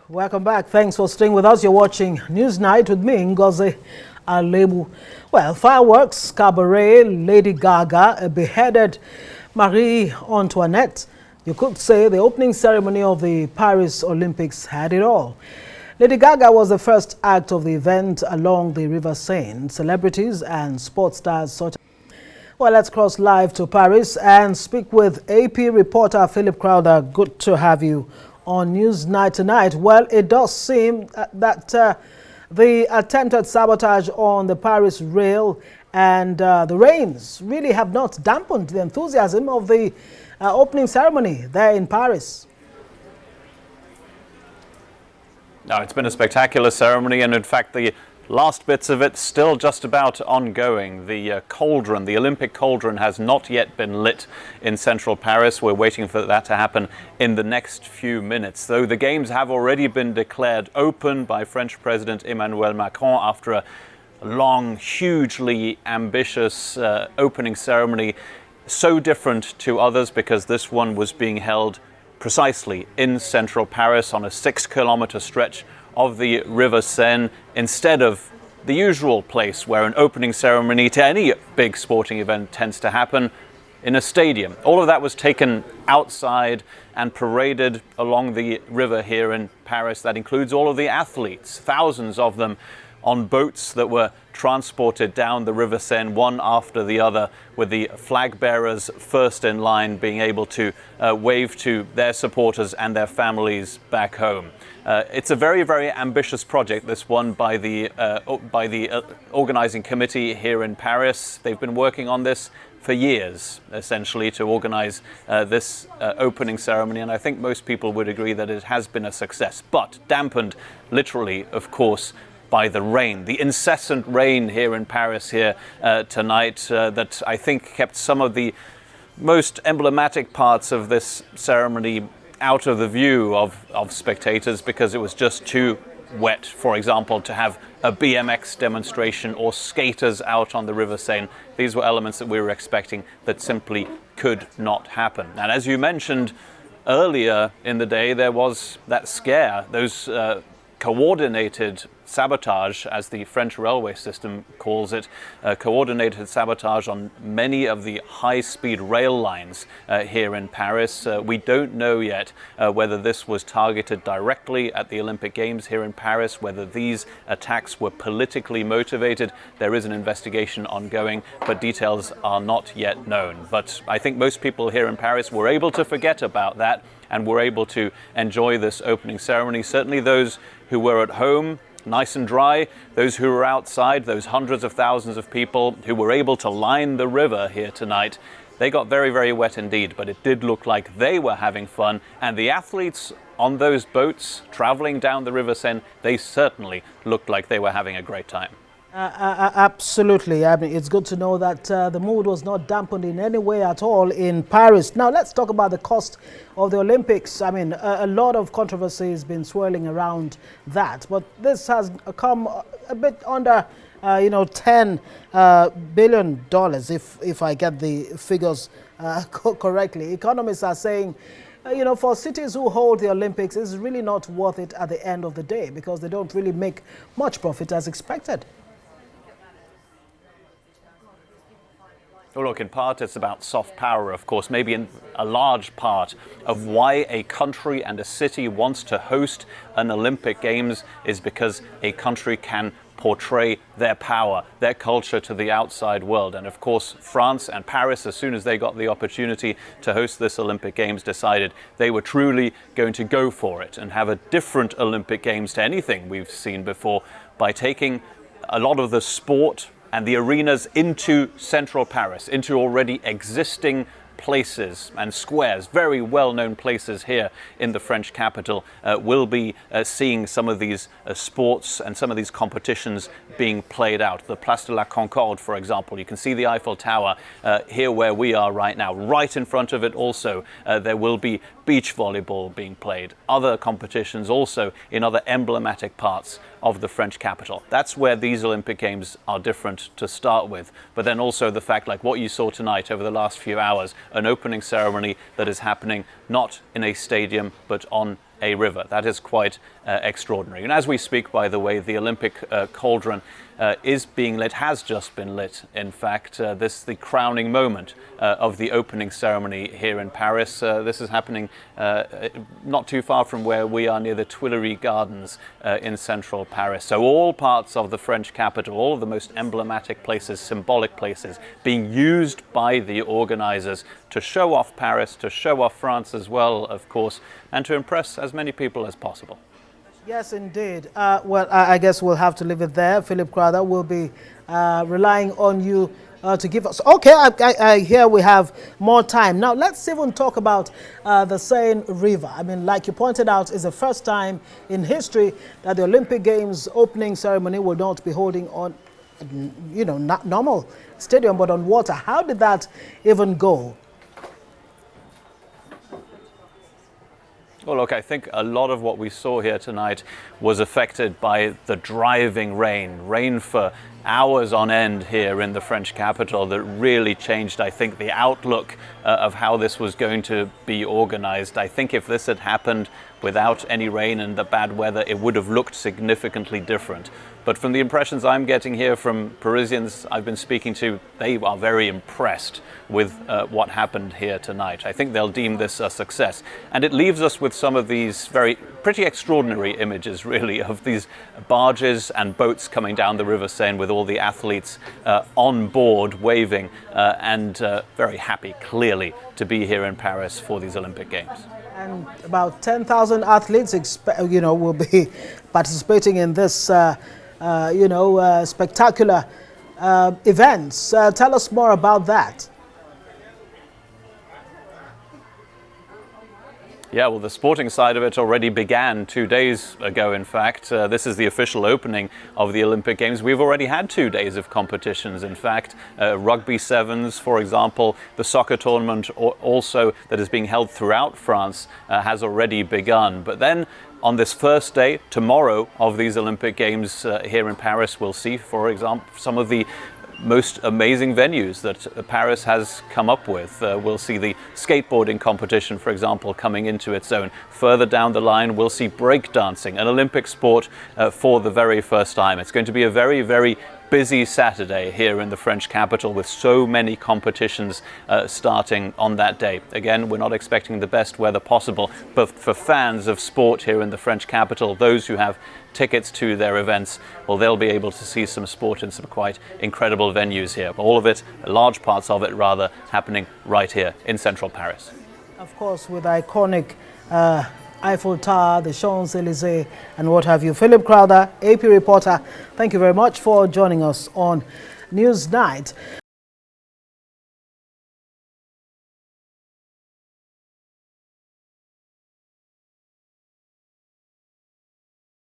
Welcome back. Thanks for staying with us. You're watching Newsnight with me, Ngozi Alebu. Well, fireworks, cabaret, Lady Gaga, a beheaded Marie Antoinette. You could say the opening ceremony of the Paris Olympics had it all. Lady Gaga was the first act of the event along the River Seine. Celebrities and sports stars such. Well, let's cross live to Paris and speak with AP reporter Philip Crowther. Good to have you on Newsnight tonight. Well, it does seem that the attempted sabotage on the Paris rail and the rains really have not dampened the enthusiasm of the opening ceremony there in Paris. No, it's been a spectacular ceremony, and in fact the last bits of it still just about ongoing. The cauldron, the Olympic cauldron, has not yet been lit in central Paris. We're waiting for that to happen in the next few minutes. Though the games have already been declared open by French President Emmanuel Macron after a long, hugely ambitious opening ceremony, so different to others because this one was being held precisely in central Paris on a 6-kilometer stretch of the River Seine, instead of the usual place where an opening ceremony to any big sporting event tends to happen, in a stadium. All of that was taken outside and paraded along the river here in Paris. That includes all of the athletes, thousands of them on boats that were transported down the River Seine one after the other, with the flag bearers first in line being able to wave to their supporters and their families back home. It's a very, very ambitious project, this one, by the organizing committee here in Paris. They've been working on this for years, essentially, to organize this opening ceremony, and I think most people would agree that it has been a success, but dampened literally, of course, by the rain, the incessant rain here in Paris here tonight that I think kept some of the most emblematic parts of this ceremony out of the view of spectators because it was just too wet, for example, to have a BMX demonstration or skaters out on the River Seine. These were elements that we were expecting that simply could not happen. And as you mentioned earlier in the day, there was that scare, those coordinated sabotage, as the French railway system calls it, coordinated sabotage on many of the high-speed rail lines here in Paris. We don't know yet whether this was targeted directly at the Olympic Games here in Paris, whether these attacks were politically motivated. There is an investigation ongoing, but details are not yet known. But I think most people here in Paris were able to forget about that and were able to enjoy this opening ceremony. Certainly those who were at home, nice and dry, those who were outside, those hundreds of thousands of people who were able to line the river here tonight, they got very, very wet indeed, but it did look like they were having fun. And the athletes on those boats traveling down the River Seine, they certainly looked like they were having a great time. Absolutely. I mean, it's good to know that the mood was not dampened in any way at all in Paris. Now, let's talk about the cost of the Olympics. I mean, a lot of controversy has been swirling around that, but this has come a bit under, $10 billion, if I get the figures correctly. Economists are saying, for cities who hold the Olympics, it's really not worth it at the end of the day because they don't really make much profit as expected. Well, look, in part it's about soft power, of course. Maybe in a large part of why a country and a city wants to host an Olympic Games is because a country can portray their power, their culture to the outside world. And of course, France and Paris, as soon as they got the opportunity to host this Olympic Games, decided they were truly going to go for it and have a different Olympic Games to anything we've seen before by taking a lot of the sport and the arenas into central Paris, into already existing places and squares, very well-known places here in the French capital. Will be seeing some of these sports and some of these competitions being played out. The Place de la Concorde, for example, you can see the Eiffel Tower here where we are right now. Right in front of it also, there will be beach volleyball being played. Other competitions also in other emblematic parts of the French capital. That's where these Olympic Games are different to start with. But then also the fact, like what you saw tonight over the last few hours, an opening ceremony that is happening not in a stadium but on a river. That is quite extraordinary. And as we speak, by the way, the Olympic cauldron is being lit, has just been lit. In fact, this is the crowning moment of the opening ceremony here in Paris. This is happening not too far from where we are, near the Tuileries Gardens in central Paris. So all parts of the French capital, all of the most emblematic places, symbolic places, being used by the organizers to show off Paris, to show off France as well, of course, and to impress as many people as possible. Yes, indeed. Well, I guess we'll have to leave it there. Philip Crowther will be relying on you to give us. Okay, I hear we have more time. Now, let's even talk about the Seine River. I mean, like you pointed out, it's the first time in history that the Olympic Games opening ceremony will not be holding on, not normal stadium, but on water. How did that even go? Well, look, I think a lot of what we saw here tonight was affected by the driving rain for hours on end here in the French capital that really changed, I think, the outlook of how this was going to be organized. I think if this had happened without any rain and the bad weather, it would have looked significantly different. But from the impressions I'm getting here from Parisians I've been speaking to, they are very impressed with what happened here tonight. I think they'll deem this a success. And it leaves us with some of these pretty extraordinary images, really, of these barges and boats coming down the River Seine with all the athletes on board, waving and very happy, clearly, to be here in Paris for these Olympic Games. And about 10,000 athletes, will be participating in this, spectacular events. Tell us more about that. Yeah, well, the sporting side of it already began 2 days ago, in fact. This is the official opening of the Olympic Games. We've already had 2 days of competitions, in fact. Rugby sevens, for example, the soccer tournament also that is being held throughout France has already begun. But then on this first day, tomorrow, of these Olympic Games here in Paris, we'll see, for example, some of the most amazing venues that Paris has come up with. We'll see the skateboarding competition, for example, coming into its own. Further down the line, we'll see breakdancing, an Olympic sport for the very first time. It's going to be a very, very busy Saturday here in the French capital with so many competitions starting on that day. Again, we're not expecting the best weather possible, but for fans of sport here in the French capital, those who have tickets to their events, well, they'll be able to see some sport in some quite incredible venues here. All of it, large parts of it rather, happening right here in central Paris. Of course, with iconic Eiffel Tower, the Champs-Élysées, and what have you. Philip Crowther, AP reporter, thank you very much for joining us on Newsnight.